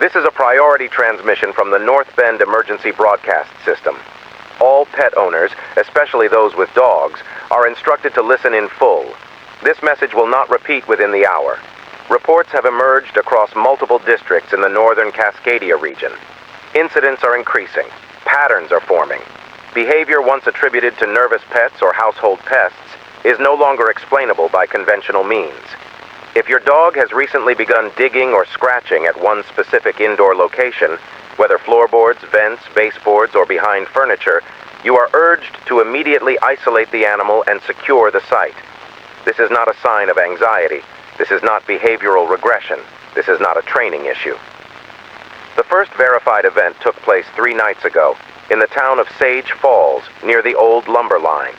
This is a priority transmission from the North Bend Emergency Broadcast System. All pet owners, especially those with dogs, are instructed to listen in full. This message will not repeat within the hour. Reports have emerged across multiple districts in the northern Cascadia region. Incidents are increasing. Patterns are forming. Behavior once attributed to nervous pets or household pests is no longer explainable by conventional means. If your dog has recently begun digging or scratching at one specific indoor location, whether floorboards, vents, baseboards, or behind furniture, you are urged to immediately isolate the animal and secure the site. This is not a sign of anxiety. This is not behavioral regression. This is not a training issue. The first verified event took place 3 nights ago in the town of Sage Falls, near the old lumber line.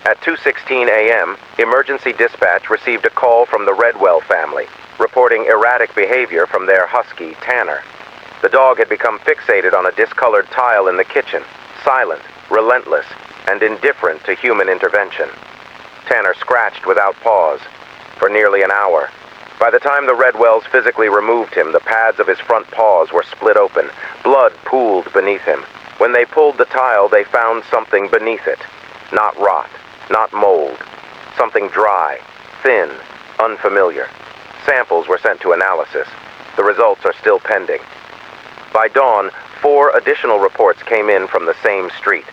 At 2:16 a.m., emergency dispatch received a call from the Redwell family, reporting erratic behavior from their husky, Tanner. The dog had become fixated on a discolored tile in the kitchen, silent, relentless, and indifferent to human intervention. Tanner scratched without pause for nearly an hour. By the time the Redwells physically removed him, the pads of his front paws were split open. Blood pooled beneath him. When they pulled the tile, they found something beneath it. Not rot, not mold. Something dry, thin, unfamiliar. Samples were sent to analysis. The results are still pending. By dawn, 4 additional reports came in from the same street.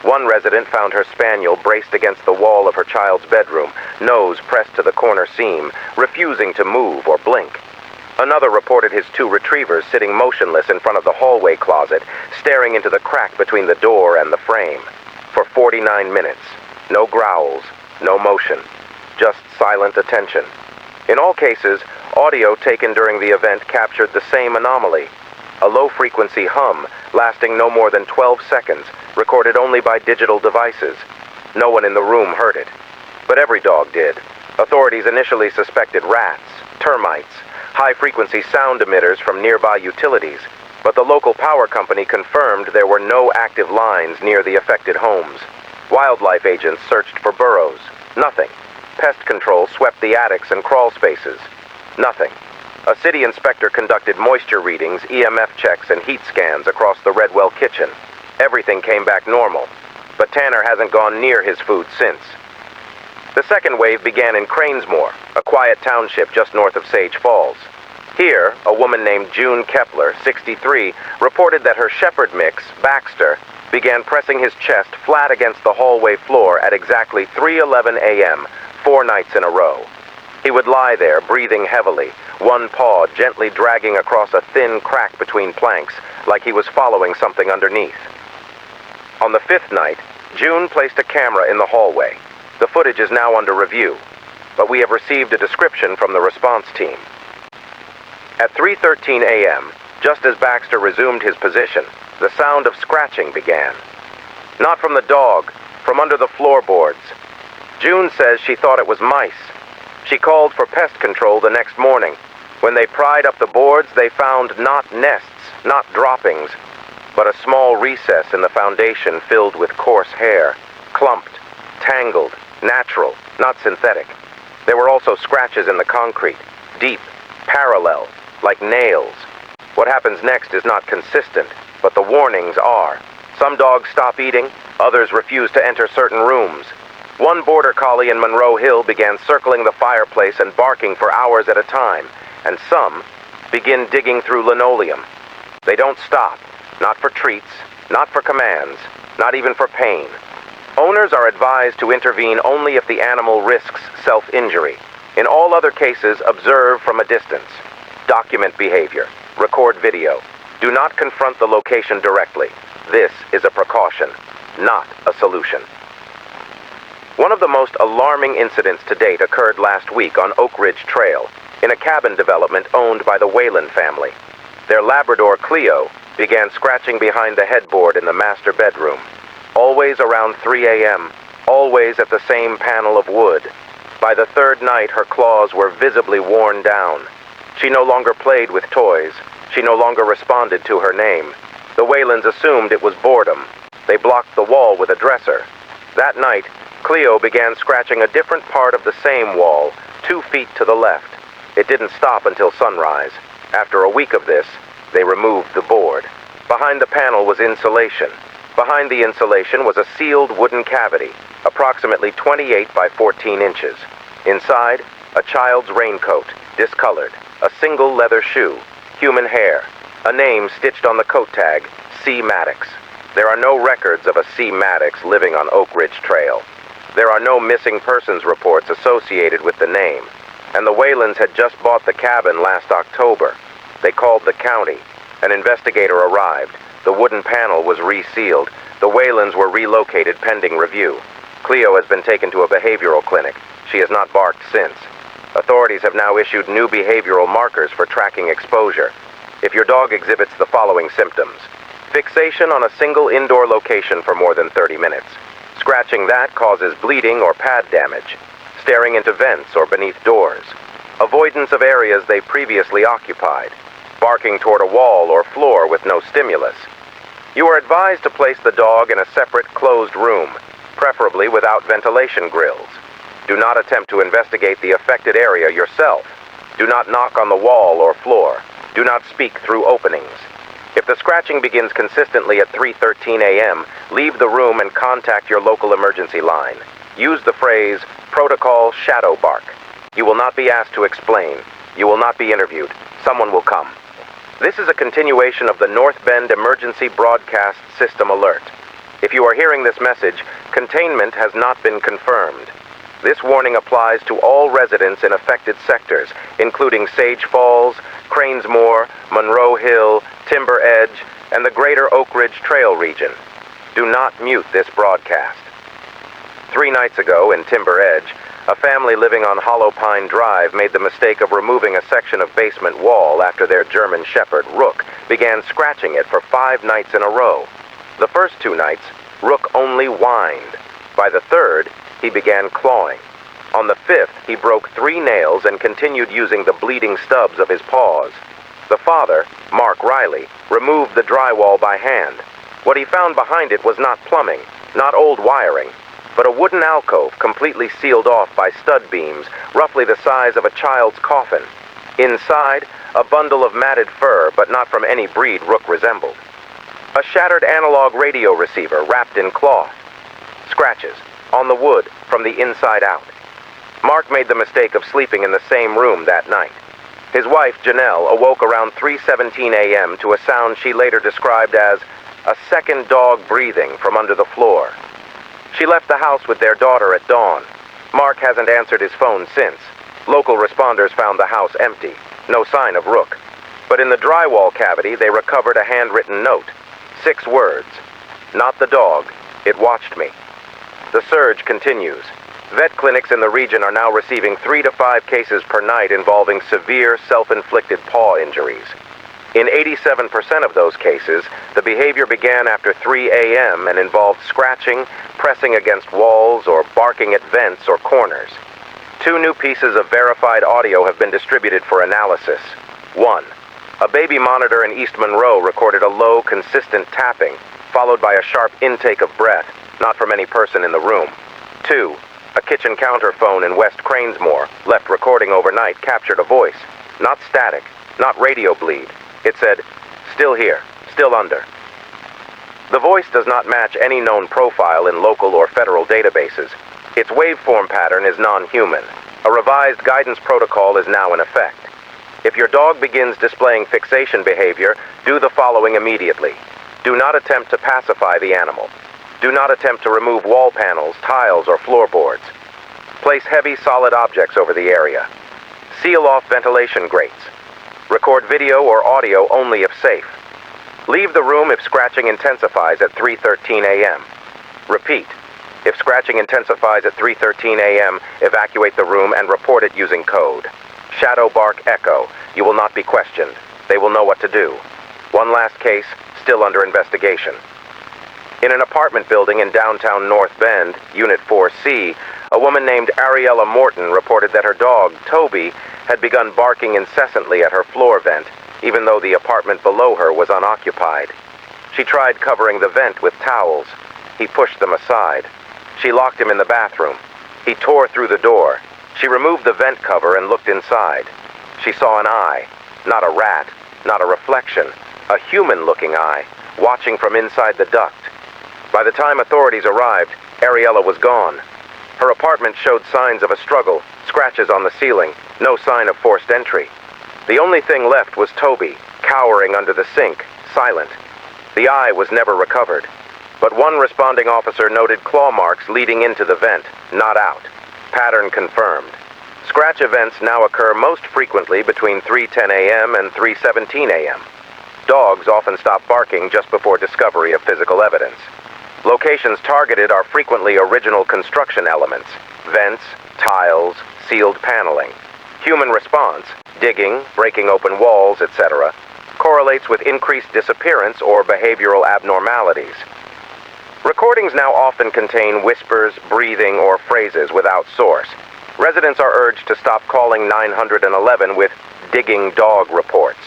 One resident found her spaniel braced against the wall of her child's bedroom, nose pressed to the corner seam, refusing to move or blink. Another reported his 2 retrievers sitting motionless in front of the hallway closet, staring into the crack between the door and the frame. For 49 minutes. No growls, no motion, just silent attention. In all cases, audio taken during the event captured the same anomaly. A low-frequency hum, lasting no more than 12 seconds, recorded only by digital devices. No one in the room heard it. But every dog did. Authorities initially suspected rats, termites, high-frequency sound emitters from nearby utilities, but the local power company confirmed there were no active lines near the affected homes. Wildlife agents searched for burrows. Nothing. Pest control swept the attics and crawl spaces. Nothing. A city inspector conducted moisture readings, EMF checks, and heat scans across the Redwell kitchen. Everything came back normal, but Tanner hasn't gone near his food since. The second wave began in Cranesmore, a quiet township just north of Sage Falls. Here, a woman named June Kepler, 63, reported that her shepherd mix, Baxter, began pressing his chest flat against the hallway floor at exactly 3:11 a.m., 4 nights in a row. He would lie there, breathing heavily, one paw gently dragging across a thin crack between planks, like he was following something underneath. On the 5th night, June placed a camera in the hallway. The footage is now under review, but we have received a description from the response team. At 3:13 a.m., just as Baxter resumed his position, the sound of scratching began. Not from the dog, from under the floorboards. June says she thought it was mice. She called for pest control the next morning. When they pried up the boards, they found not nests, not droppings, but a small recess in the foundation filled with coarse hair, clumped, tangled, natural, not synthetic. There were also scratches in the concrete, deep, parallel, like nails. What happens next is not consistent, but the warnings are. Some dogs stop eating, others refuse to enter certain rooms. One border collie in Monroe Hill began circling the fireplace and barking for hours at a time, and some begin digging through linoleum. They don't stop, not for treats, not for commands, not even for pain. Owners are advised to intervene only if the animal risks self-injury. In all other cases, observe from a distance. Document behavior. Record video. Do not confront the location directly. This is a precaution, not a solution. One of the most alarming incidents to date occurred last week on Oak Ridge Trail, in a cabin development owned by the Whalen family. Their Labrador Cleo began scratching behind the headboard in the master bedroom. Always around 3 a.m., always at the same panel of wood. By the 3rd night, her claws were visibly worn down. She no longer played with toys. She no longer responded to her name. The Whalens assumed it was boredom. They blocked the wall with a dresser. That night, Cleo began scratching a different part of the same wall, 2 feet to the left. It didn't stop until sunrise. After a week of this, They removed the board. Behind the panel was insulation. Behind the insulation was a sealed wooden cavity, approximately 28 by 14 inches. Inside, a child's raincoat, discolored, a single leather shoe, human hair, a name stitched on the coat tag, C. Maddox. There are no records of a C. Maddox living on Oak Ridge Trail. There are no missing persons reports associated with the name. And the Whalens had just bought the cabin last October. They called the county. An investigator arrived. The wooden panel was resealed. The Whalens were relocated pending review. Cleo has been taken to a behavioral clinic. She has not barked since. Authorities have now issued new behavioral markers for tracking exposure. If your dog exhibits the following symptoms: fixation on a single indoor location for more than 30 minutes. Scratching that causes bleeding or pad damage. Staring into vents or beneath doors. Avoidance of areas they previously occupied. Barking toward a wall or floor with no stimulus. You are advised to place the dog in a separate closed room, preferably without ventilation grills. Do not attempt to investigate the affected area yourself. Do not knock on the wall or floor. Do not speak through openings. If the scratching begins consistently at 3:13 a.m., leave the room and contact your local emergency line. Use the phrase, protocol shadow bark. You will not be asked to explain. You will not be interviewed. Someone will come. This is a continuation of the North Bend Emergency Broadcast System alert. If you are hearing this message, containment has not been confirmed. This warning applies to all residents in affected sectors, including Sage Falls, Cranesmore, Monroe Hill, Timber Edge, and the greater Oak Ridge Trail region. Do not mute this broadcast. 3 nights ago in Timber Edge, a family living on Hollow Pine Drive made the mistake of removing a section of basement wall after their German Shepherd, Rook, began scratching it for 5 nights in a row. The first 2 nights, Rook only whined. By the third, he began clawing. On the 5th, he broke 3 nails and continued using the bleeding stubs of his paws. The father, Mark Riley, removed the drywall by hand. What he found behind it was not plumbing, not old wiring, but a wooden alcove completely sealed off by stud beams, roughly the size of a child's coffin. Inside, a bundle of matted fur, but not from any breed Rook resembled. A shattered analog radio receiver wrapped in cloth. Scratches on the wood from the inside out. Mark made the mistake of sleeping in the same room that night. His wife, Janelle, awoke around 3:17 a.m. to a sound she later described as a second dog breathing from under the floor. She left the house with their daughter at dawn. Mark hasn't answered his phone since. Local responders found the house empty. No sign of Rook. But in the drywall cavity, they recovered a handwritten note. 6 words. Not the dog. It watched me. The surge continues. Vet clinics in the region are now receiving 3 to 5 cases per night involving severe self-inflicted paw injuries. In 87% of those cases, the behavior began after 3 a.m. and involved scratching, pressing against walls, or barking at vents or corners. 2 new pieces of verified audio have been distributed for analysis. 1. A baby monitor in East Monroe recorded a low, consistent tapping, followed by a sharp intake of breath, not from any person in the room. 2. A kitchen counter phone in West Cranesmore, left recording overnight, captured a voice. Not static, not radio bleed. It said, "Still here, still under." The voice does not match any known profile in local or federal databases. Its waveform pattern is non-human. A revised guidance protocol is now in effect. If your dog begins displaying fixation behavior, do the following immediately. Do not attempt to pacify the animal. Do not attempt to remove wall panels, tiles, or floorboards. Place heavy, solid objects over the area. Seal off ventilation grates. Record video or audio only if safe. Leave the room if scratching intensifies at 3:13 a.m. Repeat. If scratching intensifies at 3:13 a.m., evacuate the room and report it using code. Shadow Bark Echo. You will not be questioned. They will know what to do. One last case, still under investigation. In an apartment building in downtown North Bend, Unit 4C, a woman named Ariella Morton reported that her dog, Toby, had begun barking incessantly at her floor vent, even though the apartment below her was unoccupied. She tried covering the vent with towels. He pushed them aside. She locked him in the bathroom. He tore through the door. She removed the vent cover and looked inside. She saw an eye, not a rat, not a reflection, a human-looking eye, watching from inside the duct. By the time authorities arrived, Ariella was gone. Her apartment showed signs of a struggle, scratches on the ceiling, no sign of forced entry. The only thing left was Toby, cowering under the sink, silent. The eye was never recovered, but one responding officer noted claw marks leading into the vent, not out. Pattern confirmed. Scratch events now occur most frequently between 3:10 a.m. and 3:17 a.m. Dogs often stop barking just before discovery of physical evidence. Locations targeted are frequently original construction elements, vents, tiles, sealed paneling. Human response, digging, breaking open walls, etc., correlates with increased disappearance or behavioral abnormalities. Recordings now often contain whispers, breathing, or phrases without source. Residents are urged to stop calling 911 with digging dog reports.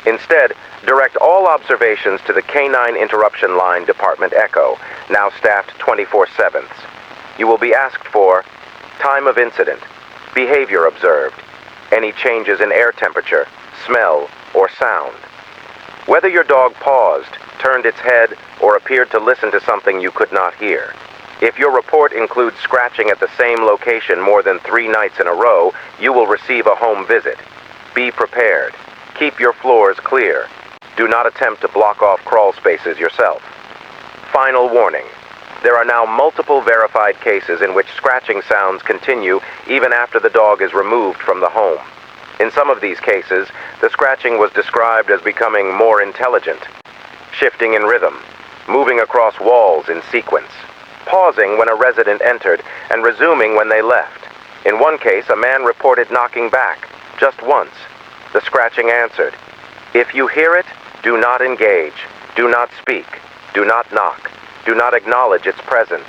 Instead, direct all observations to the Canine Interruption Line Department Echo, now staffed 24/7. You will be asked for time of incident, behavior observed, any changes in air temperature, smell, or sound. Whether your dog paused, turned its head, or appeared to listen to something you could not hear. If your report includes scratching at the same location more than 3 nights in a row, you will receive a home visit. Be prepared. Keep your floors clear. Do not attempt to block off crawl spaces yourself. Final warning. There are now multiple verified cases in which scratching sounds continue even after the dog is removed from the home. In some of these cases, the scratching was described as becoming more intelligent, shifting in rhythm, moving across walls in sequence, pausing when a resident entered and resuming when they left. In one case, a man reported knocking back, just once. The scratching answered. If you hear it, do not engage, do not speak, do not knock, do not acknowledge its presence.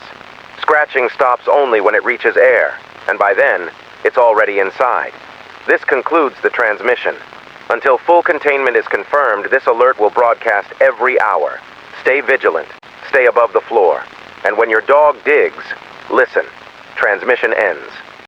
Scratching stops only when it reaches air, and by then, it's already inside. This concludes the transmission. Until full containment is confirmed, this alert will broadcast every hour. Stay vigilant, stay above the floor, and when your dog digs, listen. Transmission ends.